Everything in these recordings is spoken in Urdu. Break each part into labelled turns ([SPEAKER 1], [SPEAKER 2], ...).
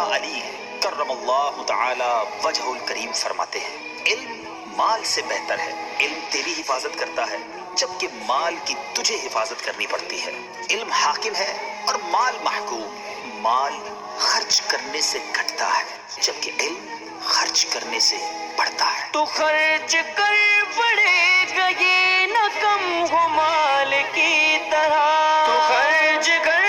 [SPEAKER 1] علی کرم اللہ تعالی وجہ الکریم فرماتے ہیں علم مال سے بہتر ہے، علم تیری حفاظت کرتا ہے جبکہ مال کی تجھے حفاظت کرنی پڑتی ہے۔ علم حاکم ہے اور مال محکوم، مال خرچ کرنے سے گھٹتا ہے جبکہ علم خرچ کرنے سے بڑھتا ہے۔
[SPEAKER 2] تو خرچ کر پڑے گا یہ نہ کم ہو مال کی طرح، تو خرچ کر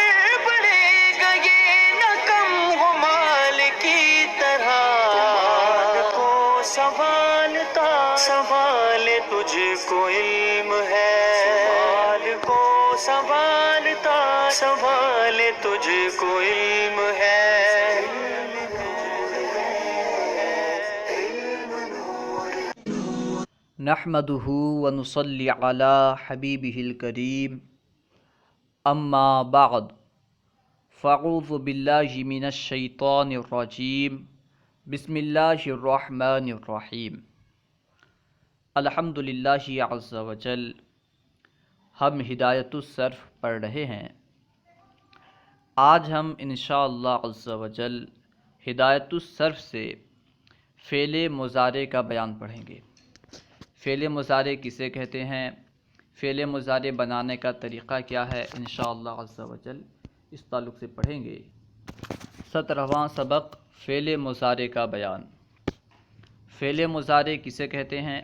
[SPEAKER 2] پڑے گا یہ نہ کم ہو مال کی طرح، مال کو سنبھالتا سنبھال تجھ کو علم ہے، مال کو سنبھالتا سنبھال تجھ کو علم ہے۔
[SPEAKER 3] نحمدہ ونصلی علی حبیبہ الکریم، اما بعد فاعوذ باللہ من الشیطان الرجیم، بسم اللہ الرحمن الرحیم۔ الحمدللہ عز وجل، ہم ہدایت الصرف پڑھ رہے ہیں۔ آج ہم انشاءاللہ عز وجل ہدایت الصرف سے فعل مضارع کا بیان پڑھیں گے۔ فعل مضارع کسے کہتے ہیں، فعل مضارع بنانے کا طریقہ کیا ہے، انشاءاللہ عز وجل اس تعلق سے پڑھیں گے۔ 17واں سبق فعل مضارع کا بیان۔ فعل مضارع کسے کہتے ہیں،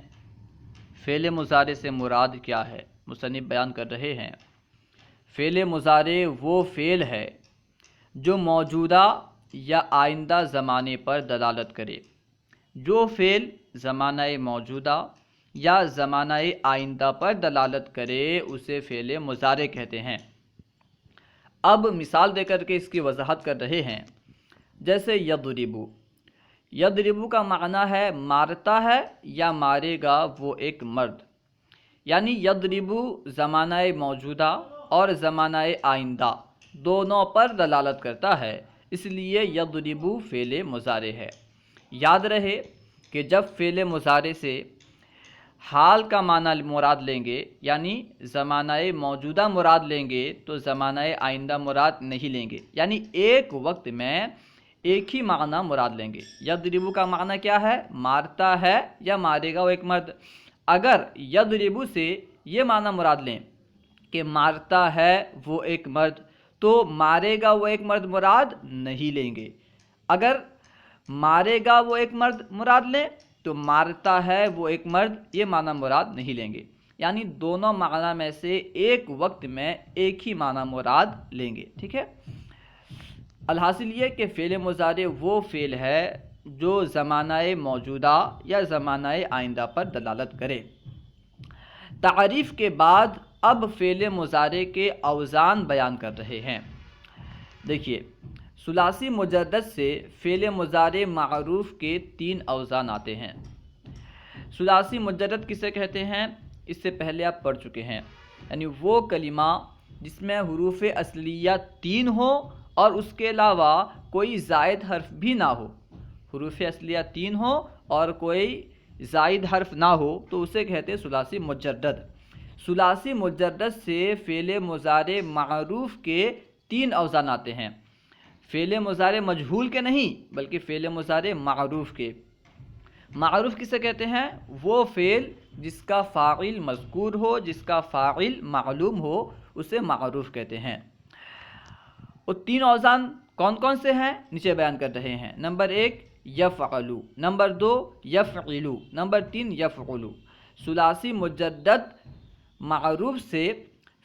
[SPEAKER 3] فعل مضارع سے مراد کیا ہے، مصنف بیان کر رہے ہیں۔ فعل مضارع وہ فعل ہے جو موجودہ یا آئندہ زمانے پر دلالت کرے۔ جو فعل زمانہ موجودہ یا زمانہ آئندہ پر دلالت کرے اسے فعل مضارع کہتے ہیں۔ اب مثال دے کر کے اس کی وضاحت کر رہے ہیں، جیسے یضربو۔ یضربو کا معنی ہے مارتا ہے یا مارے گا وہ ایک مرد، یعنی یضربو زمانہ موجودہ اور زمانہ آئندہ دونوں پر دلالت کرتا ہے، اس لیے یضربو فعل مضارع ہے۔ یاد رہے کہ جب فعل مضارع سے حال کا معنی مراد لیں گے، یعنی زمانہ موجودہ مراد لیں گے، تو زمانہ آئندہ مراد نہیں لیں گے، یعنی ایک وقت میں ایک ہی معنی مراد لیں گے۔ یضربو کا معنی کیا ہے، مارتا ہے یا مارے گا وہ ایک مرد۔ اگر یضربو سے یہ معنی مراد لیں کہ مارتا ہے وہ ایک مرد، تو مارے گا وہ ایک مرد مراد نہیں لیں گے۔ اگر مارے گا وہ ایک مرد مراد لیں تو مارتا ہے وہ ایک مرد یہ معنی مراد نہیں لیں گے، یعنی دونوں معنی میں سے ایک وقت میں ایک ہی معنی مراد لیں گے، ٹھیک ہے۔ الحاصل یہ کہ فعل مضارع وہ فعل ہے جو زمانہ موجودہ یا زمانہ آئندہ پر دلالت کرے۔ تعریف کے بعد اب فعل مضارع کے اوزان بیان کر رہے ہیں۔ دیکھیے، ثلاثی مجرد سے فعل مضارع معروف کے 3 اوزان آتے ہیں۔ ثلاثی مجرد کسے کہتے ہیں، اس سے پہلے آپ پڑھ چکے ہیں، یعنی وہ کلمہ جس میں حروف اصلیہ 3 ہو اور اس کے علاوہ کوئی زائد حرف بھی نہ ہو۔ حروف اصلیہ 3 ہو اور کوئی زائد حرف نہ ہو تو اسے کہتے ہیں ثلاثی مجرد۔ ثلاثی مجرد سے فعل مضارع معروف کے 3 اوزان آتے ہیں۔ فعل مضارع مجہول کے نہیں بلکہ فعل مضارع معروف کے۔ معروف کسے کہتے ہیں، وہ فعل جس کا فاعل مذکور ہو، جس کا فاعل معلوم ہو، اسے معروف کہتے ہیں۔ وہ 3 اوزان کون کون سے ہیں، نیچے بیان کر رہے ہیں۔ نمبر 1 یفعلو، نمبر 2 یفعلو، نمبر 3 یفعلو۔ ثلاثی مجرد معروف سے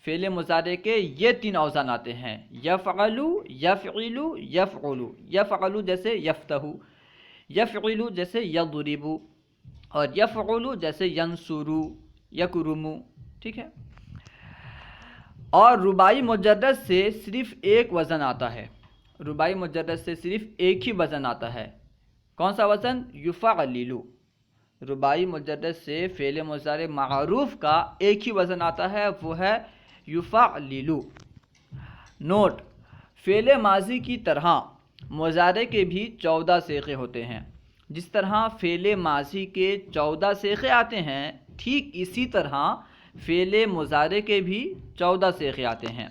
[SPEAKER 3] فعل مضارع کے یہ 3 اوزان آتے ہیں، یفعلو، یفعلو، یفعلو۔ یفعلو جیسے یفتحو، یفعلو جیسے یضربو، اور یفعلو جیسے ینصرو، یکرمو، ٹھیک ہے۔ اور رباعی مجرد سے صرف ایک وزن آتا ہے، رباعی مجرد سے صرف ایک ہی وزن آتا ہے، کون سا وزن، یفعللو۔ رباعی مجرد سے فعل مضارع معروف کا ایک ہی وزن آتا ہے، وہ ہے یفعللو۔ نوٹ، فعل ماضی کی طرح مضارع کے بھی 14 صیغے ہوتے ہیں۔ جس طرح فعل ماضی کے 14 صیغے آتے ہیں، ٹھیک اسی طرح فعل مضارع کے بھی 14 صیغے آتے ہیں۔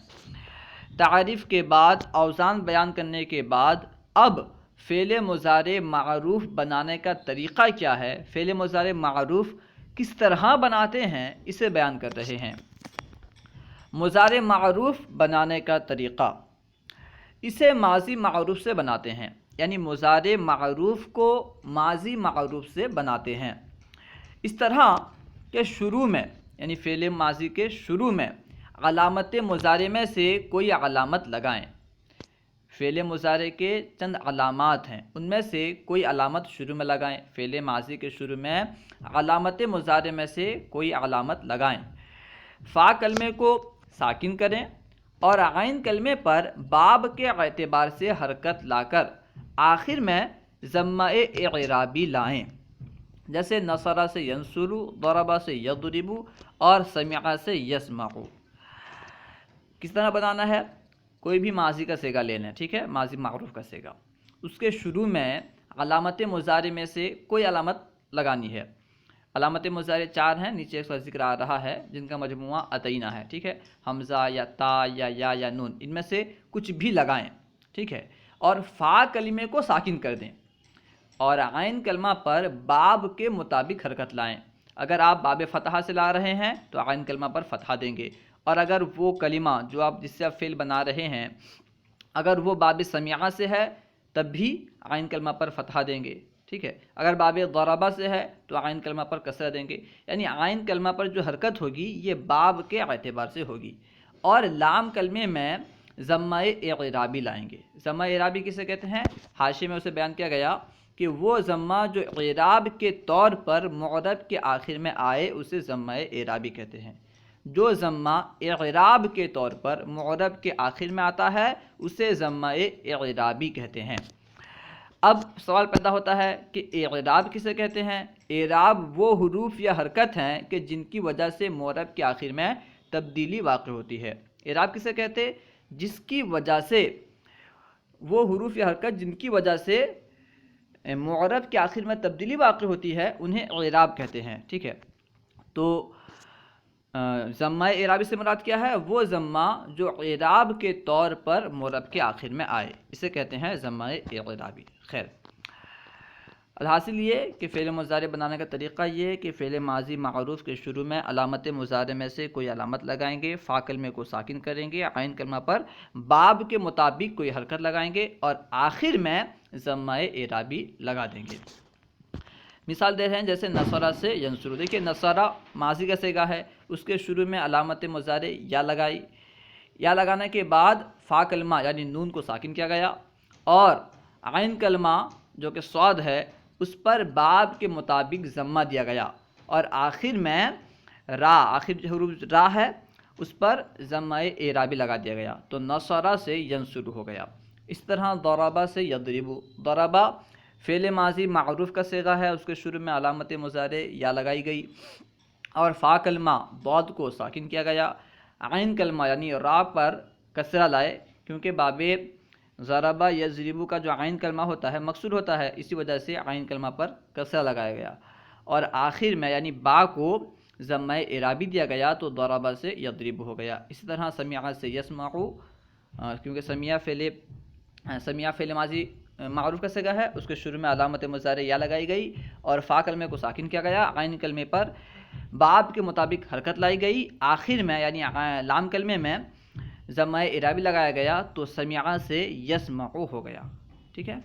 [SPEAKER 3] تعریف کے بعد اوزان بیان کرنے کے بعد اب فعل مضارع معروف بنانے کا طریقہ کیا ہے، فعل مضارع معروف کس طرح بناتے ہیں، اسے بیان کر رہے ہیں۔ مضارع معروف بنانے کا طریقہ، اسے ماضی معروف سے بناتے ہیں، یعنی مضارع معروف کو ماضی معروف سے بناتے ہیں اس طرح کہ شروع میں، یعنی فعل ماضی کے شروع میں علامت مضارع میں سے کوئی علامت لگائیں۔ فعل مضارع کے چند علامات ہیں، ان میں سے کوئی علامت شروع میں لگائیں۔ فعل ماضی کے شروع میں علامت مضارع میں سے کوئی علامت لگائیں۔ فا کلمے کو ساکن کریں اور عین کلمے پر باب کے اعتبار سے حرکت لا کر آخر میں ضمہ اعرابی لائیں، جیسے نصرہ سے ینصرو، ضربہ سے یضربو اور سمعہ سے یسمعو۔ کس طرح بنانا ہے؟ کوئی بھی ماضی کا صیغہ لے لیں، ٹھیک ہے، ماضی معروف کا صیغہ، اس کے شروع میں علامت مضارع میں سے کوئی علامت لگانی ہے۔ علامت مضارع 4 ہیں، نیچے اس کا ذکر آ رہا ہے، جن کا مجموعہ اتینا ہے، ٹھیک ہے، حمزہ یا تا یا نون، ان میں سے کچھ بھی لگائیں، ٹھیک ہے، اور فا کلمے کو ساکن کر دیں اور عین کلمہ پر باب کے مطابق حرکت لائیں۔ اگر آپ باب فتحہ سے لا رہے ہیں تو عین کلمہ پر فتحہ دیں گے، اور اگر وہ کلمہ جو آپ جس سے آپ فعل بنا رہے ہیں اگر وہ باب سمیعہ سے ہے تب بھی عین کلمہ پر فتحہ دیں گے، ٹھیک ہے، اگر باب ضربہ سے ہے تو عین کلمہ پر کسرہ دیں گے، یعنی عین کلمہ پر جو حرکت ہوگی یہ باب کے اعتبار سے ہوگی۔ اور لام کلمے میں ضمہ اعرابی لائیں گے۔ ضمہ اعرابی کسے کہتے ہیں؟ حاشیے میں اسے بیان کیا گیا کہ وہ ضمہ جو اعراب کے طور پر معرب کے آخر میں آئے اسے ضمہ اعرابی کہتے ہیں۔ جو ضمہ اعراب کے طور پر معرب کے آخر میں آتا ہے اسے ضمہ اعرابی کہتے ہیں۔ اب سوال پیدا ہوتا ہے کہ اعراب کسے کہتے ہیں؟ اعراب وہ حروف یا حرکت ہیں کہ جن کی وجہ سے معرب کے آخر میں تبدیلی واقع ہوتی ہے۔ اعراب کسے کہتے؟ جس کی وجہ سے، وہ حروف یا حرکت جن کی وجہ سے معرب کے آخر میں تبدیلی واقع ہوتی ہے انہیں اعراب کہتے ہیں، ٹھیک ہے۔ تو ضمہ اعرابی سے مراد کیا ہے؟ وہ ضمہ جو اعراب کے طور پر معرب کے آخر میں آئے، اسے کہتے ہیں ضمہ اعرابی۔ خیر، الحاصل یہ کہ فعل مضارع بنانے کا طریقہ یہ ہے کہ فعل ماضی معروف کے شروع میں علامت مضارع میں سے کوئی علامت لگائیں گے، فا کلمے کو ساکن کریں گے، عین کلمہ پر باب کے مطابق کوئی حرکت لگائیں گے اور آخر میں ضمہ اعرابی لگا دیں گے۔ مثال دے رہے ہیں جیسے نصرہ سے ینصرو۔ دیکھیے نصرہ ماضی کا صیغہ ہے، اس کے شروع میں علامت مضارع یا لگائی، یا لگانے کے بعد فا کلمہ یعنی نون کو ساکن کیا گیا اور عین کلمہ جو کہ صاد ہے اس پر باب کے مطابق ضمہ دیا گیا اور آخر میں را، آخر جو حروف را ہے اس پر ضمہ اعرابی لگا دیا گیا، تو نصرہ سے ینصرو ہو گیا۔ اس طرح ضربہ سے یضربو۔ ضربہ فعل ماضی معروف کا صیغہ ہے، اس کے شروع میں علامت مضارع یا لگائی گئی اور فا کلمہ ضاد کو ساکن کیا گیا، عین کلمہ یعنی را پر کسرہ لائے، کیونکہ باب ضربہ یضربو کا جو عین کلمہ ہوتا ہے مکسور ہوتا ہے، اسی وجہ سے عین کلمہ پر کسرہ لگایا گیا اور آخر میں یعنی با کو ضمہ اعرابی دیا گیا تو ضربہ سے یضرب ہو گیا۔ اسی طرح سمعہ سے یسمعو، کیونکہ سمعہ فعل ماضی معروف کا صیغہ ہے، اس کے شروع میں علامت مضارع یا لگائی گئی اور فا کلمے کو ساکن کیا گیا، عین کلمے پر باب کے مطابق حرکت لائی گئی، آخر میں یعنی لام کلمے میں ضمہ اعرابی لگایا گیا تو سمعہ سے یسمعو ہو گیا، ٹھیک ہے۔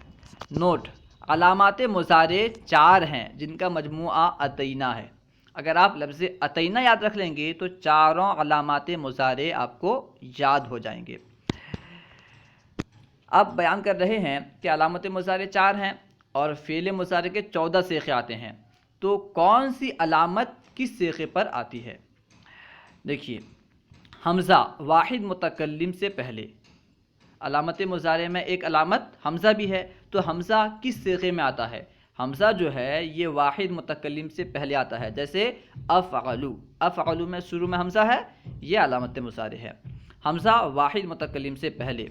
[SPEAKER 3] نوٹ: علامات مضارع 4 ہیں جن کا مجموعہ اتینا ہے۔ اگر آپ لفظ اتینا یاد رکھ لیں گے تو چاروں علامات مضارع آپ کو یاد ہو جائیں گے۔ اب بیان کر رہے ہیں کہ علامت مضارع 4 ہیں اور فعل مضارع کے 14 صیغے آتے ہیں، تو کون سی علامت کس صیغے پر آتی ہے؟ دیکھیے، حمزہ واحد متکلم سے پہلے، علامت مضارع میں ایک علامت حمزہ بھی ہے، تو حمزہ کس صیغے میں آتا ہے؟ حمزہ جو ہے یہ واحد متکلم سے پہلے آتا ہے، جیسے افعلو، افعلو میں شروع میں حمزہ ہے، یہ علامت مضارع ہے، حمزہ واحد متکلم سے پہلے۔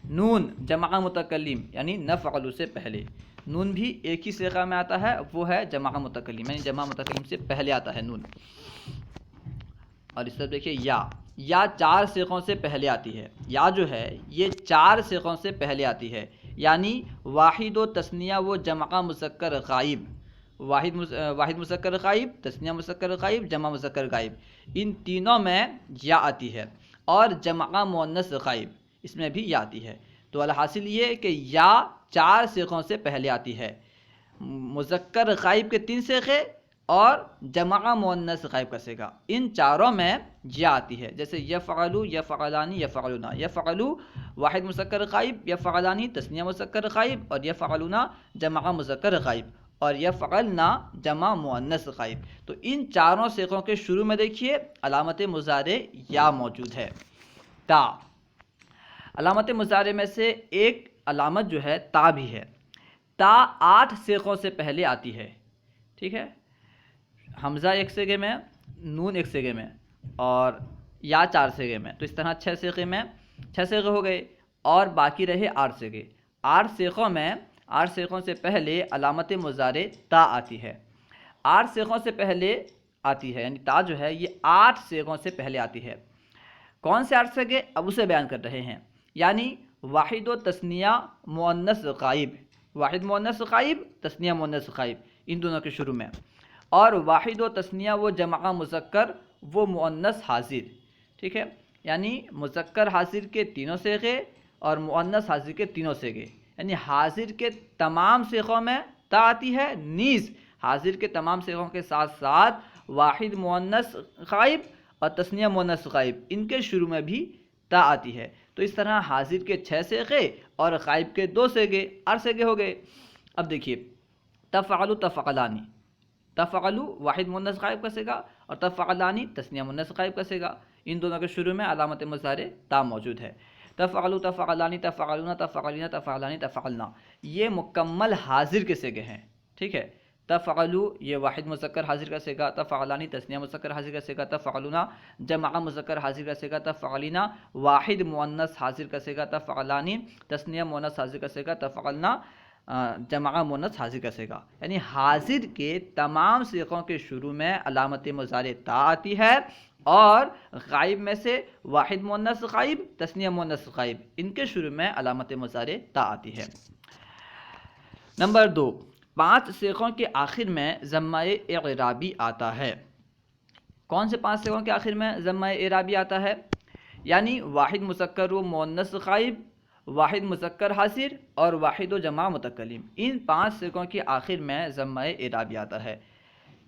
[SPEAKER 3] نون جمع متکلم یعنی نفعلو سے پہلے، نون بھی ایک ہی صیغہ میں آتا ہے، وہ ہے جمع متکلم، یعنی جمع متکلم سے پہلے آتا ہے نون۔ اور اس طرف دیکھیے یا 4 صیغوں سے پہلے آتی ہے، یا جو ہے یہ 4 صیغوں سے پہلے آتی ہے، یعنی واحد و تثنیہ و جمع مذکر غائب، واحد مذکر غائب، تثنیہ مذکر غائب، جمع مذکر غائب، ان تینوں میں یا آتی ہے، اور جمع مؤنث غائب اس میں بھی یا آتی ہے۔ تو الحاصل یہ کہ یا 4 صیغوں سے پہلے آتی ہے، مذکر غائب کے 3 صیغے اور جمع مؤنث غائب کا صیغہ، ان چاروں میں یا آتی ہے، جیسے یفعلو، یفعلانی، یفعلونا۔ یفعلو واحد مذکر غائب، یفعلانی تثنیہ مذکر غائب، اور یفعلونا جمع مذکر غائب، اور یفعلنا جمع مؤنث غائب۔ تو ان چاروں صیغوں کے شروع میں دیکھیے علامت مضارع یا موجود ہے۔ تا، علامت مضارع میں سے ایک علامت جو ہے تا بھی ہے۔ تا 8 صیغوں سے پہلے آتی ہے، ٹھیک ہے، حمزہ ایک صیغے میں، نون ایک صیغے میں، اور یا 4 صیغے میں، تو اس طرح 6 صیغے میں 6 صیغے ہو گئے، اور باقی رہے 8 صیغے۔ 8 صیغوں میں 8 صیغوں سے پہلے علامت مضارع تا آتی ہے، 8 صیغوں سے پہلے آتی ہے، یعنی تا جو ہے یہ 8 صیغوں سے پہلے آتی ہے۔ کون سے 8 صیغے؟ اب اسے بیان کر رہے ہیں، یعنی واحد و تثنیہ مؤنث غائب، واحد مؤنث غائب، تثنیہ مؤنث غائب، ان دونوں کے شروع میں، اور واحد و تثنیہ وہ جمع مذکر وہ مؤنث حاضر، ٹھیک ہے، یعنی مذکر حاضر کے تینوں صیغے اور مؤنث حاضر کے تینوں صیغے، یعنی حاضر کے تمام صیغوں میں تا آتی ہے، نیز حاضر کے تمام صیغوں کے ساتھ ساتھ واحد مؤنث غائب اور تثنیہ مؤنث غائب ان کے شروع میں بھی تا آتی ہے۔ تو اس طرح حاضر کے 6 صیغے اور غائب کے 2 صیغے، 8 صیغے ہو گئے۔ اب دیکھیے تفعلوا، تفعلانی، تفعلوا واحد مؤنث غائب کا صیغہ، اور تفعلانی تثنیہ مؤنث غائب کا صیغہ، ان دونوں کے شروع میں علامت مضارع تا موجود ہے۔ تفعلوا، تفعلانی، تفعلونا، تفعلینا، تفعلانی، تفعلنا، یہ مکمل حاضر کے صیغے ہیں، ٹھیک ہے۔ تفعلوا یہ واحد مذکر حاضر کا صیغہ، تفعلانی تثنیہ مذکر حاضر کا صیغہ، تفعلونا جمع مذکر حاضر کا صیغہ، تفعلینا واحد مؤنث حاضر کا صیغہ، تفعلانی تثنیہ مؤنث حاضر کا صیغہ، تفعلنا جمع مؤنث حاضر کا صیغہ، یعنی حاضر کے تمام صیغوں کے شروع میں علامت مضارع تا آتی ہے، اور غائب میں سے واحد مؤنث غائب، تثنیہ مؤنث غائب، ان کے شروع میں علامت مضارع تا آتی ہے۔ نمبر 2، 5 صیغوں کے آخر میں ضمہ اعرابی آتا ہے۔ کون سے 5 صیغوں کے آخر میں ضمہ اعرابی آتا ہے؟ یعنی واحد مذکر و مؤنث غائب، واحد مذکر حاضر، اور واحد و جمع متکلم، ان 5 صیغوں کے آخر میں ضمہ اعرابی آتا ہے،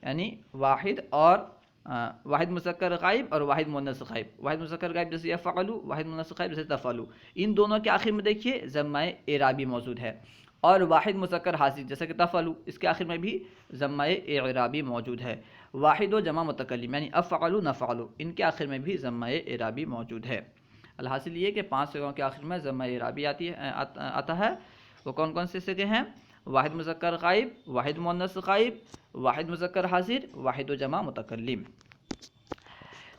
[SPEAKER 3] یعنی واحد مذکر غائب اور واحد مؤنث غائب، واحد مذکر غائب جیسے یفعلوا، واحد مؤنث غائب جیسے تفعلوا، ان دونوں کے آخر میں دیکھیے ضمہ اعرابی موجود ہے، اور واحد مذکر حاضر جیسے کہ تفعلوا، اس کے آخر میں بھی ضمہ اعرابی موجود ہے۔ واحد و جمع متکلم یعنی افعلوا، نفعلوا، ان کے آخر میں بھی ضمہ اعرابی موجود ہے۔ الحاصل یہ کہ 5 صیغوں کے آخر میں ضمہ اعرابی آتا ہے۔ وہ کون کون سے صیغے ہیں؟ واحد مذکر غائب، واحد مؤنث غائب، واحد مذکر حاضر، واحد و جمع متکلم۔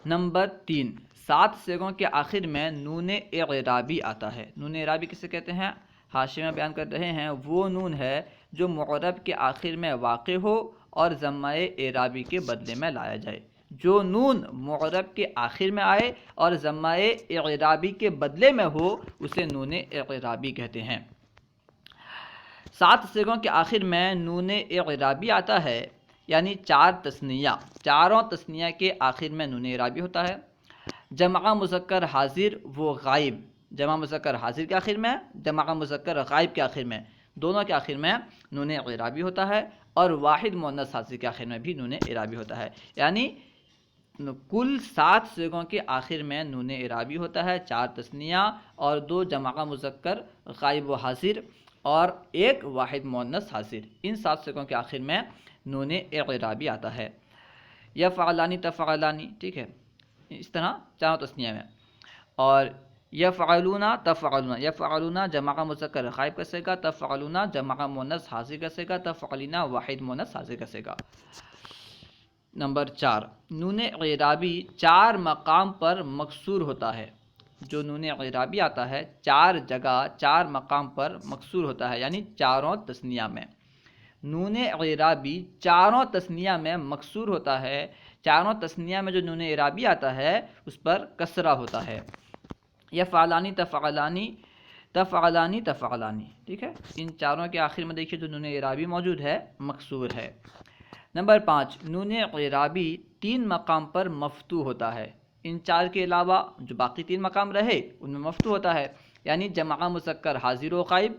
[SPEAKER 3] نمبر 3، 7 صیغوں کے آخر میں نون اعرابی آتا ہے۔ نون اعرابی کسے کہتے ہیں؟ حاشیے میں بیان کر رہے ہیں وہ نون ہے جو معرب کے آخر میں واقع ہو اور ضمہ اعرابی کے بدلے میں لایا جائے۔ جو نون معرب کے آخر میں آئے اور ضمہ اعرابی کے بدلے میں ہو اسے نون اعرابی کہتے ہیں۔ 7 صیغوں کے آخر میں نون اعرابی آتا ہے، یعنی 4 تثنیہ، چاروں تثنیہ کے آخر میں نون اعرابی ہوتا ہے۔ جمع مذکر حاضر وہ غائب، جمع مذکر حاضر کے آخر میں، جمع مذکر غائب کے آخر میں، دونوں کے آخر میں نون اعرابی ہوتا ہے، اور واحد مؤنث حاضر کے آخر میں بھی نون اعرابی ہوتا ہے، یعنی کل 7 صیغوں کے آخر میں نون اعرابی ہوتا ہے، 4 تثنیہ اور 2 جمع مذکر غائب و حاضر اور 1 واحد مؤنث حاضر، ان 7 صیغوں کے آخر میں نون اعرابی آتا ہے۔ یفعلانی، تفعلانی، ٹھیک ہے، اس طرح چاروں تثنیہ میں، اور یفعلونا، تفعلونا، یفعلونا جمع مذکر غائب کا صیغہ، تفعلونا جمع مؤنث حاضر کا صیغہ، تفعلینا واحد مؤنث حاضر کا صیغہ۔ نمبر 4، نون اعرابی 4 مقام پر مکسور ہوتا ہے۔ جو نون اعرابی آتا ہے 4 جگہ 4 مقام پر مکسور ہوتا ہے، یعنی چاروں تثنیہ میں نون اعرابی چاروں تثنیہ میں مکسور ہوتا ہے۔ چاروں تثنیہ میں جو نون اعرابی آتا ہے اس پر کسرہ ہوتا ہے۔ یفعلانی، تفعلانی تفعلانی تفعلانی، ٹھیک ہے، ان چاروں کے آخر میں دیکھیے تو نون اعرابی موجود ہے، مکسور ہے۔ نمبر 5، نون اعرابی 3 مقام پر مفتوح ہوتا ہے، ان 4 کے علاوہ جو باقی 3 مقام رہے ان میں مفتوح ہوتا ہے، یعنی جمع مذکر حاضر و غائب،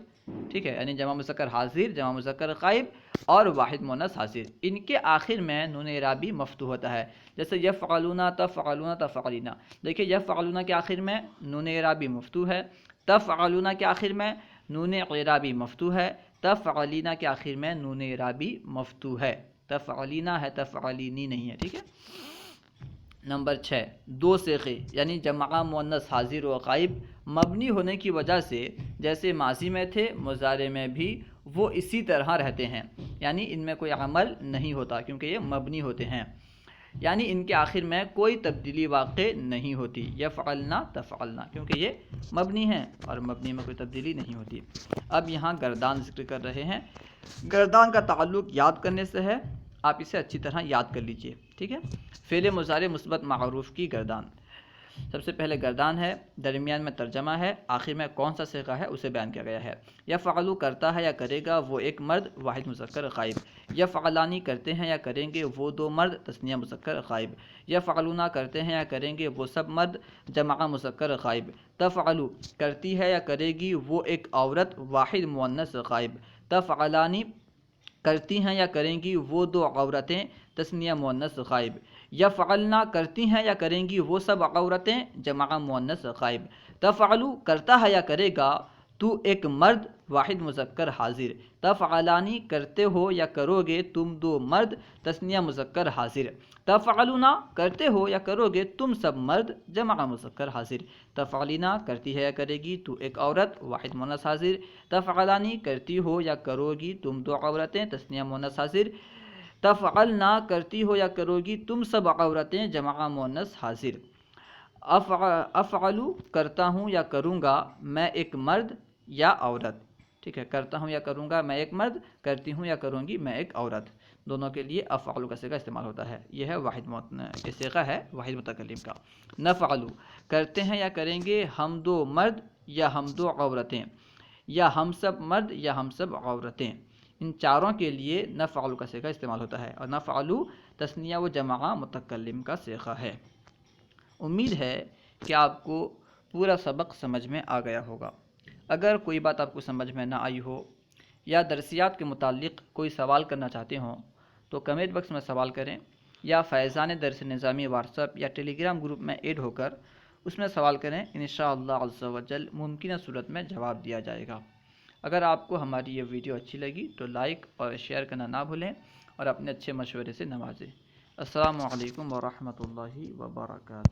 [SPEAKER 3] ٹھیک ہے، یعنی جمع مذکر حاضر، جمع مذکر غائب اور واحد مؤنث حاضر، ان کے آخر میں نون اعرابی مفتوح ہوتا ہے، جیسے یفعلون تفعلون تفعلین، دیکھیے یفعلون کے آخر میں نون اعرابی مفتوح ہے، تفعلون کے آخر میں نون اعرابی مفتوح ہے، تفعلین کے آخر میں نون اعرابی مفتوح ہے، تفعلینا ہے، تفعلینی نہیں ہے، ٹھیک ہے۔ نمبر 6، 2 صیغے یعنی جمع مؤنث حاضر و غائب مبنی ہونے کی وجہ سے جیسے ماضی میں تھے مضارع میں بھی وہ اسی طرح رہتے ہیں، یعنی ان میں کوئی عمل نہیں ہوتا کیونکہ یہ مبنی ہوتے ہیں، یعنی ان کے آخر میں کوئی تبدیلی واقع نہیں ہوتی، یفعلنا تفعلنا، کیونکہ یہ مبنی ہیں اور مبنی میں کوئی تبدیلی نہیں ہوتی۔ اب یہاں گردان ذکر کر رہے ہیں، گردان کا تعلق یاد کرنے سے ہے، آپ اسے اچھی طرح یاد کر لیجئے، ٹھیک ہے۔ فعل مضارع مثبت معروف کی گردان، سب سے پہلے گردان ہے، درمیان میں ترجمہ ہے، آخر میں کون سا صیغہ ہے اسے بیان کیا گیا ہے۔ یفعلو کرتا ہے یا کرے گا وہ ایک مرد واحد مذکر غائب، یفعلانی کرتے ہیں یا کریں گے وہ 2 مرد تثنیہ مذکر غائب، یفعلونا کرتے ہیں یا کریں گے وہ سب مرد جمع مذکر غائب، تفعلو کرتی ہے یا کرے گی وہ ایک عورت واحد مؤنث غائب، تفعلانی کرتی ہیں یا کریں گی وہ 2 عورتیں تثنیہ مؤنث غائب، یفعلنا کرتی ہیں یا کریں گی وہ سب عورتیں جمع مؤنث غائب، تفعلو کرتا ہے یا کرے گا تو ایک مرد واحد مذکر حاضر، تفعلانی کرتے ہو یا کرو گے تم 2 مرد تثنیہ مذکر حاضر، تفعلونا کرتے ہو یا کرو گے تم سب مرد جمع مذکر حاضر، تفعلینا کرتی ہے یا کرے گی تو ایک عورت واحد مؤنث حاضر، تفعلانی کرتی ہو یا کرو گی تم 2 عورتیں تثنیہ مؤنث حاضر، تفعلنا کرتی ہو یا کرو گی تم سب عورتیں جمع مؤنث حاضر، افعلو کرتا ہوں یا کروں گا میں ایک مرد یا عورت، ٹھیک ہے، کرتا ہوں یا کروں گا میں ایک مرد، کرتی ہوں یا کروں گی میں ایک عورت، دونوں کے لیے افعلو کا صیغہ استعمال ہوتا ہے، یہ ہے واحد یہ صیغہ ہے واحد متکلم کا۔ نفعلو کرتے ہیں یا کریں گے ہم 2 مرد یا ہم 2 عورتیں، یا ہم سب مرد یا ہم سب عورتیں، ان چاروں کے لیے نفعلو کا صیغہ استعمال ہوتا ہے، اور نفعلو تثنیہ و جمع متکلم کا صیغہ ہے۔ امید ہے کہ آپ کو پورا سبق سمجھ میں آ گیا ہوگا۔ اگر کوئی بات آپ کو سمجھ میں نہ آئی ہو یا درسیات کے متعلق کوئی سوال کرنا چاہتے ہوں تو کمنٹ باکس میں سوال کریں، یا فیضان درس نظامی واٹس ایپ یا ٹیلی گرام گروپ میں ایڈ ہو کر اس میں سوال کریں، انشاءاللہ عز و جل ممکنہ صورت میں جواب دیا جائے گا۔ اگر آپ کو ہماری یہ ویڈیو اچھی لگی تو لائک اور شیئر کرنا نہ بھولیں اور اپنے اچھے مشورے سے نوازیں۔ السلام علیکم ورحمۃ اللہ وبرکاتہ۔